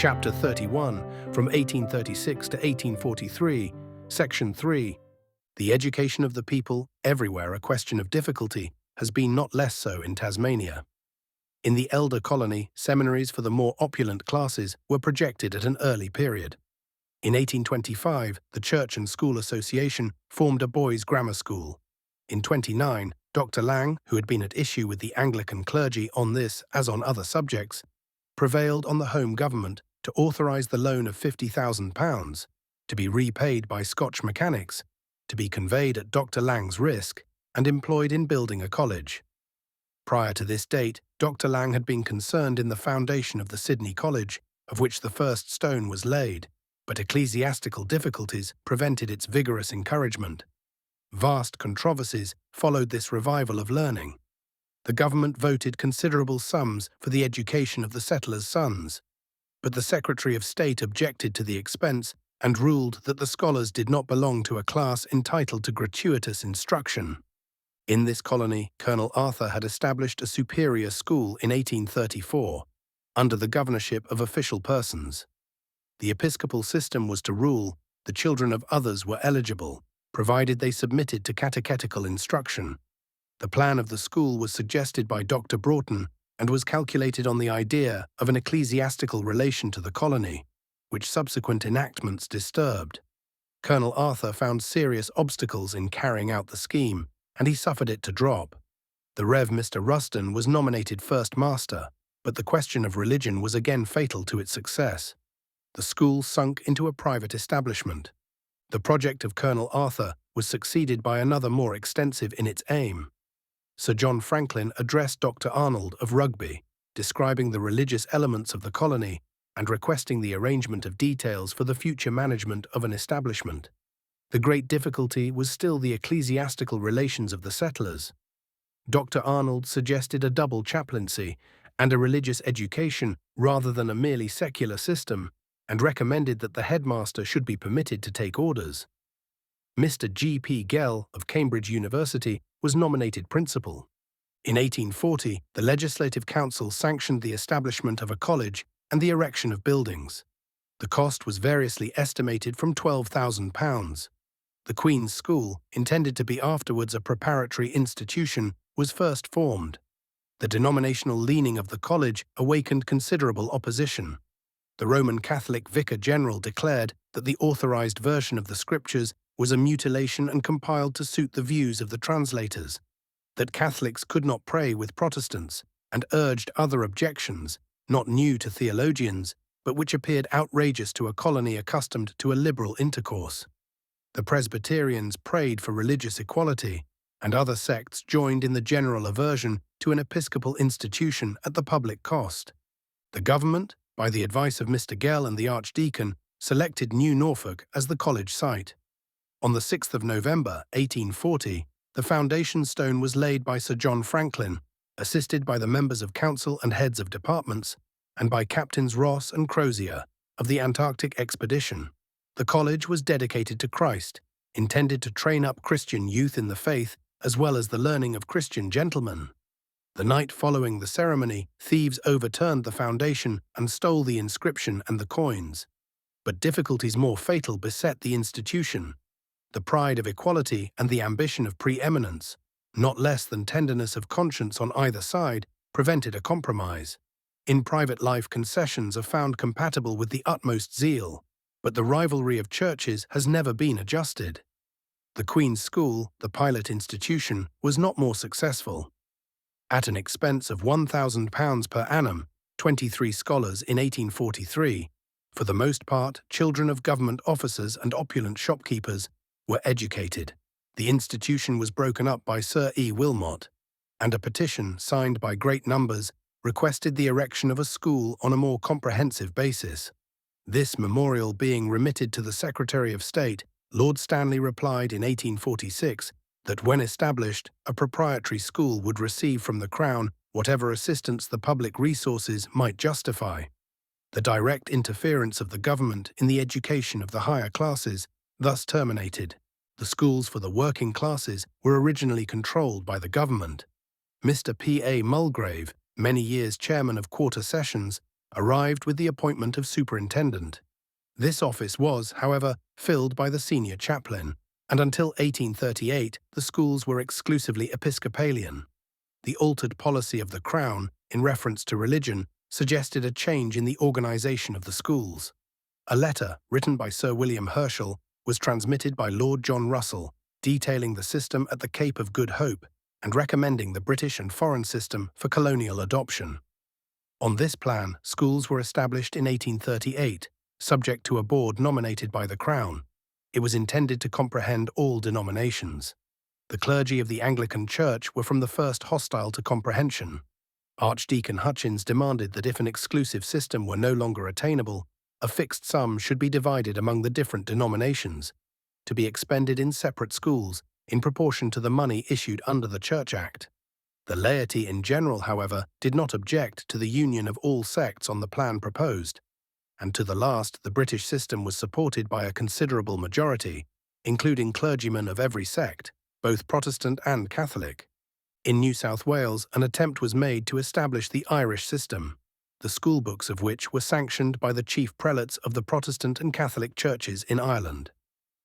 Chapter 31, from 1836 to 1843, Section 3. The education of the people, everywhere a question of difficulty, has been not less so in Tasmania. In the elder colony, seminaries for the more opulent classes were projected at an early period. In 1825, the Church and School Association formed a boys' grammar school. In 29, Dr. Lang, who had been at issue with the Anglican clergy on this as on other subjects, prevailed on the Home Government to authorise the loan of £50,000, to be repaid by Scotch mechanics, to be conveyed at Dr. Lang's risk, and employed in building a college. Prior to this date, Dr. Lang had been concerned in the foundation of the Sydney College, of which the first stone was laid, but ecclesiastical difficulties prevented its vigorous encouragement. Vast controversies followed this revival of learning. The government voted considerable sums for the education of the settlers' sons, but the Secretary of State objected to the expense and ruled that the scholars did not belong to a class entitled to gratuitous instruction. In this colony, Colonel Arthur had established a superior school in 1834, under the governorship of official persons. The episcopal system was to rule, the children of others were eligible, provided they submitted to catechetical instruction. The plan of the school was suggested by Dr. Broughton and was calculated on the idea of an ecclesiastical relation to the colony, which subsequent enactments disturbed. Colonel Arthur found serious obstacles in carrying out the scheme, and he suffered it to drop. The Rev. Mr. Ruston was nominated first master, but the question of religion was again fatal to its success. The school sunk into a private establishment. The project of Colonel Arthur was succeeded by another more extensive in its aim. Sir John Franklin addressed Dr. Arnold of Rugby, describing the religious elements of the colony and requesting the arrangement of details for the future management of an establishment. The great difficulty was still the ecclesiastical relations of the settlers. Dr. Arnold suggested a double chaplaincy and a religious education rather than a merely secular system, and recommended that the headmaster should be permitted to take orders. Mr. G. P. Gell of Cambridge University was nominated principal. In 1840, the Legislative Council sanctioned the establishment of a college and the erection of buildings. The cost was variously estimated from £12,000. The Queen's School, intended to be afterwards a preparatory institution, was first formed. The denominational leaning of the college awakened considerable opposition. The Roman Catholic Vicar General declared that the authorized version of the Scriptures was a mutilation and compiled to suit the views of the translators, that Catholics could not pray with Protestants, and urged other objections, not new to theologians, but which appeared outrageous to a colony accustomed to a liberal intercourse. The Presbyterians prayed for religious equality, and other sects joined in the general aversion to an episcopal institution at the public cost. The government, by the advice of Mr. Gell and the Archdeacon, selected New Norfolk as the college site. On the 6th of November, 1840, the foundation stone was laid by Sir John Franklin, assisted by the members of council and heads of departments, and by Captains Ross and Crozier of the Antarctic expedition. The college was dedicated to Christ, intended to train up Christian youth in the faith as well as the learning of Christian gentlemen. The night following the ceremony, thieves overturned the foundation and stole the inscription and the coins. But difficulties more fatal beset the institution. The pride of equality and the ambition of preeminence, not less than tenderness of conscience on either side, prevented a compromise. In private life, concessions are found compatible with the utmost zeal, but the rivalry of churches has never been adjusted. The Queen's School, the pilot institution, was not more successful. At an expense of £1,000 per annum, 23 scholars in 1843, for the most part children of government officers and opulent shopkeepers, were educated. The institution was broken up by Sir E. Wilmot, and a petition signed by great numbers requested the erection of a school on a more comprehensive basis. This memorial being remitted to the Secretary of State, Lord Stanley replied in 1846 that when established, a proprietary school would receive from the Crown whatever assistance the public resources might justify. The direct interference of the government in the education of the higher classes thus terminated. The schools for the working classes were originally controlled by the government. Mr. P. A. Mulgrave, many years chairman of quarter sessions, arrived with the appointment of superintendent. This office was, however, filled by the senior chaplain, and until 1838 the schools were exclusively Episcopalian. The altered policy of the Crown, in reference to religion, suggested a change in the organisation of the schools. A letter, written by Sir William Herschel, was transmitted by Lord John Russell, detailing the system at the Cape of Good Hope and recommending the British and foreign system for colonial adoption. On this plan, schools were established in 1838, subject to a board nominated by the Crown. It was intended to comprehend all denominations. The clergy of the Anglican Church were from the first hostile to comprehension. Archdeacon Hutchins demanded that if an exclusive system were no longer attainable, a fixed sum should be divided among the different denominations, to be expended in separate schools in proportion to the money issued under the Church Act. The laity in general, however, did not object to the union of all sects on the plan proposed, and to the last the British system was supported by a considerable majority, including clergymen of every sect, both Protestant and Catholic. In New South Wales, an attempt was made to establish the Irish system, the schoolbooks of which were sanctioned by the chief prelates of the Protestant and Catholic churches in Ireland.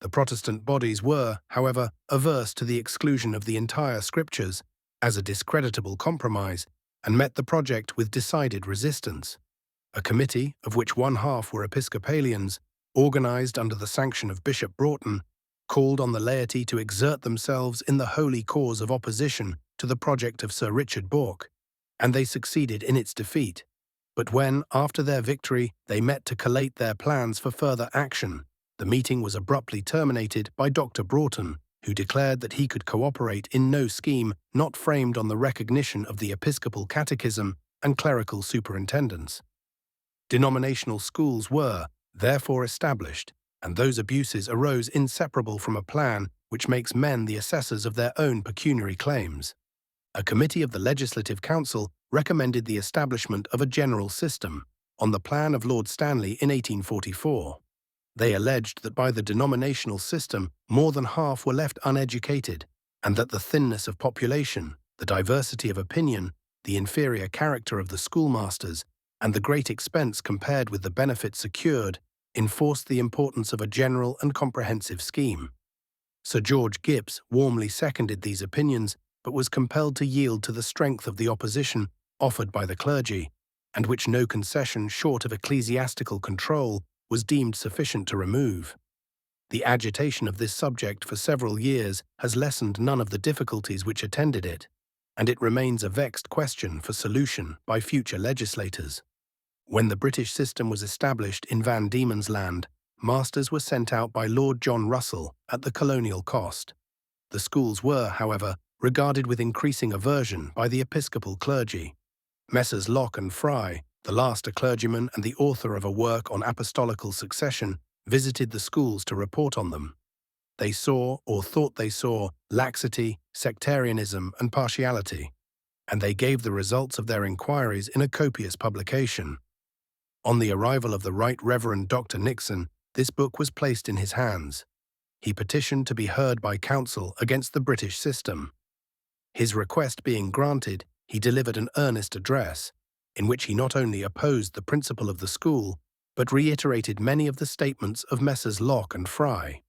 The Protestant bodies were, however, averse to the exclusion of the entire scriptures as a discreditable compromise, and met the project with decided resistance. A committee, of which one half were Episcopalians, organised under the sanction of Bishop Broughton, called on the laity to exert themselves in the holy cause of opposition to the project of Sir Richard Bourke, and they succeeded in its defeat. But when, after their victory, they met to collate their plans for further action, the meeting was abruptly terminated by Dr. Broughton, who declared that he could cooperate in no scheme not framed on the recognition of the Episcopal Catechism and clerical superintendence. Denominational schools were, therefore, established, and those abuses arose inseparable from a plan which makes men the assessors of their own pecuniary claims. A committee of the Legislative Council recommended the establishment of a general system, on the plan of Lord Stanley in 1844. They alleged that by the denominational system more than half were left uneducated, and that the thinness of population, the diversity of opinion, the inferior character of the schoolmasters, and the great expense compared with the benefits secured, enforced the importance of a general and comprehensive scheme. Sir George Gipps warmly seconded these opinions, but was compelled to yield to the strength of the opposition offered by the clergy, and which no concession short of ecclesiastical control was deemed sufficient to remove. The agitation of this subject for several years has lessened none of the difficulties which attended it, and it remains a vexed question for solution by future legislators. When the British system was established in Van Diemen's Land, masters were sent out by Lord John Russell at the colonial cost. The schools were, however, regarded with increasing aversion by the Episcopal clergy. Messrs. Locke and Fry, the last a clergyman and the author of a work on apostolical succession, visited the schools to report on them. They saw, or thought they saw, laxity, sectarianism, and partiality, and they gave the results of their inquiries in a copious publication. On the arrival of the Right Reverend Dr. Nixon, this book was placed in his hands. He petitioned to be heard by counsel against the British system. His request being granted, he delivered an earnest address, in which he not only opposed the principle of the school, but reiterated many of the statements of Messrs. Locke and Fry.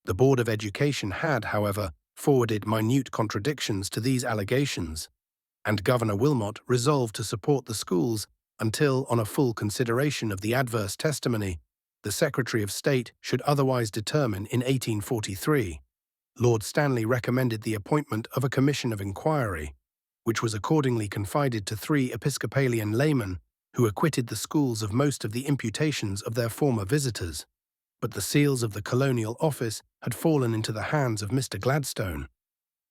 The Board of Education had, however, forwarded minute contradictions to these allegations, and Governor Wilmot resolved to support the schools until, on a full consideration of the adverse testimony, the Secretary of State should otherwise determine in 1843. Lord Stanley recommended the appointment of a commission of inquiry, which was accordingly confided to 3 Episcopalian laymen who acquitted the schools of most of the imputations of their former visitors. But the seals of the Colonial Office had fallen into the hands of Mr. Gladstone.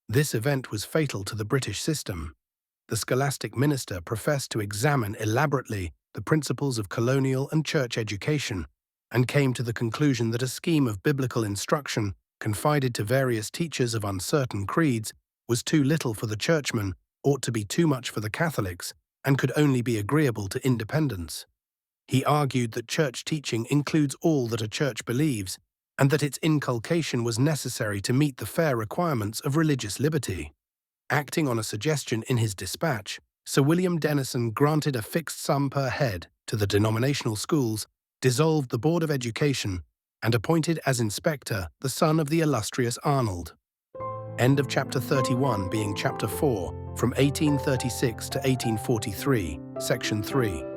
This event was fatal to the British system. The scholastic minister professed to examine elaborately the principles of colonial and church education, and came to the conclusion that a scheme of biblical instruction confided to various teachers of uncertain creeds was too little for the churchmen, ought to be too much for the Catholics, and could only be agreeable to independence. He argued that church teaching includes all that a church believes, and that its inculcation was necessary to meet the fair requirements of religious liberty. Acting on a suggestion in his dispatch, Sir William Denison granted a fixed sum per head to the denominational schools, dissolved the Board of Education, and appointed as inspector the son of the illustrious Arnold. End of chapter 31 being chapter 4, from 1836 to 1843, section 3.